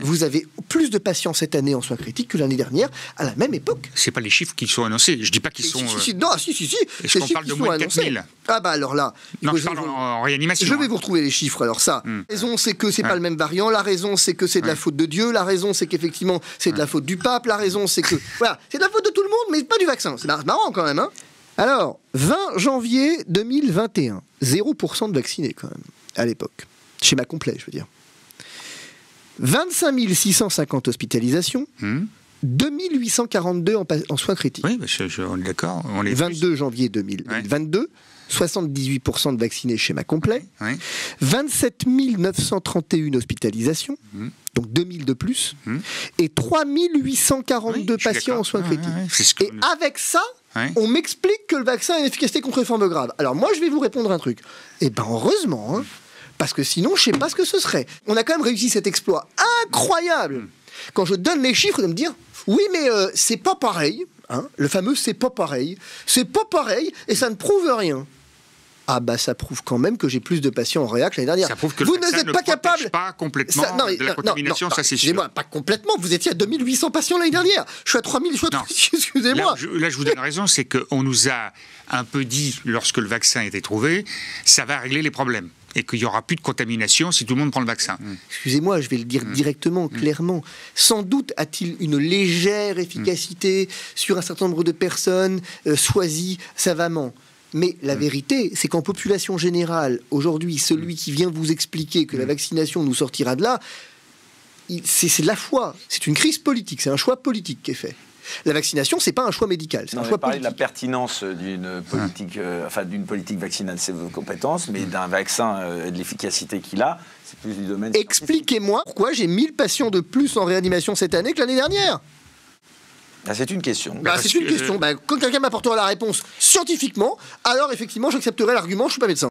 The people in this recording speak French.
vous avez plus de patients cette année en soins critiques que l'année dernière à la même époque. C'est pas les chiffres qui sont annoncés. Je dis pas qu'ils sont. Si. Est-ce qu'on parle de moins de 4 000 ? Ah bah alors là. Non, je parle en réanimation. Je vais vous retrouver les chiffres. Alors ça, la raison c'est que c'est pas le même variant. La raison c'est que c'est de la faute de Dieu. La raison c'est qu'effectivement c'est de la faute du pape. La raison c'est que voilà, c'est de la faute de tout le monde, mais pas du vaccin. C'est marrant quand même. Hein. Alors 20 janvier 2021, 0% de vaccinés quand même à l'époque. Schéma complet, je veux dire. 25 650 hospitalisations. 2842 en soins critiques. Oui, on est d'accord. 22 janvier 2022, 78% de vaccinés, schéma complet. Oui. 27 931 hospitalisations, donc 2000 de plus. Et 3 842 patients en soins critiques. Et avec ça, on m'explique que le vaccin a une efficacité contre les formes graves. Alors moi, je vais vous répondre un truc. Eh ben heureusement, hein, parce que sinon, je ne sais pas ce que ce serait. On a quand même réussi cet exploit incroyable. Quand je donne les chiffres, de me dire oui, mais c'est pas pareil. Hein, le fameux c'est pas pareil. C'est pas pareil et ça ne prouve rien. Ah bah ça prouve quand même que j'ai plus de patients en réac l'année dernière. Ça prouve que vous le vaccin n'êtes pas capable. Pas complètement de la contamination, ça c'est sûr. Excusez-moi, pas complètement. Vous étiez à 2800 patients l'année dernière. Je suis à 3000. Excusez-moi. Là, je vous donne raison, c'est qu'on nous a un peu dit lorsque le vaccin a été trouvé, ça va régler les problèmes. Et qu'il n'y aura plus de contamination si tout le monde prend le vaccin. Excusez-moi, je vais le dire directement, clairement. Sans doute a-t-il une légère efficacité sur un certain nombre de personnes choisies savamment. Mais la vérité, c'est qu'en population générale, aujourd'hui, celui qui vient vous expliquer que la vaccination nous sortira de là, c'est de la foi. C'est une crise politique, c'est un choix politique qui est fait. La vaccination, c'est pas un choix médical, c'est un choix politique. De la pertinence d'une politique, d'une politique vaccinale, c'est vos compétences, mais d'un vaccin et de l'efficacité qu'il a, c'est plus du domaine. Expliquez-moi pourquoi j'ai 1000 patients de plus en réanimation cette année que l'année dernière. C'est une question. C'est une question. Quand quelqu'un m'apportera la réponse scientifiquement, alors effectivement, j'accepterai l'argument. Je suis pas médecin.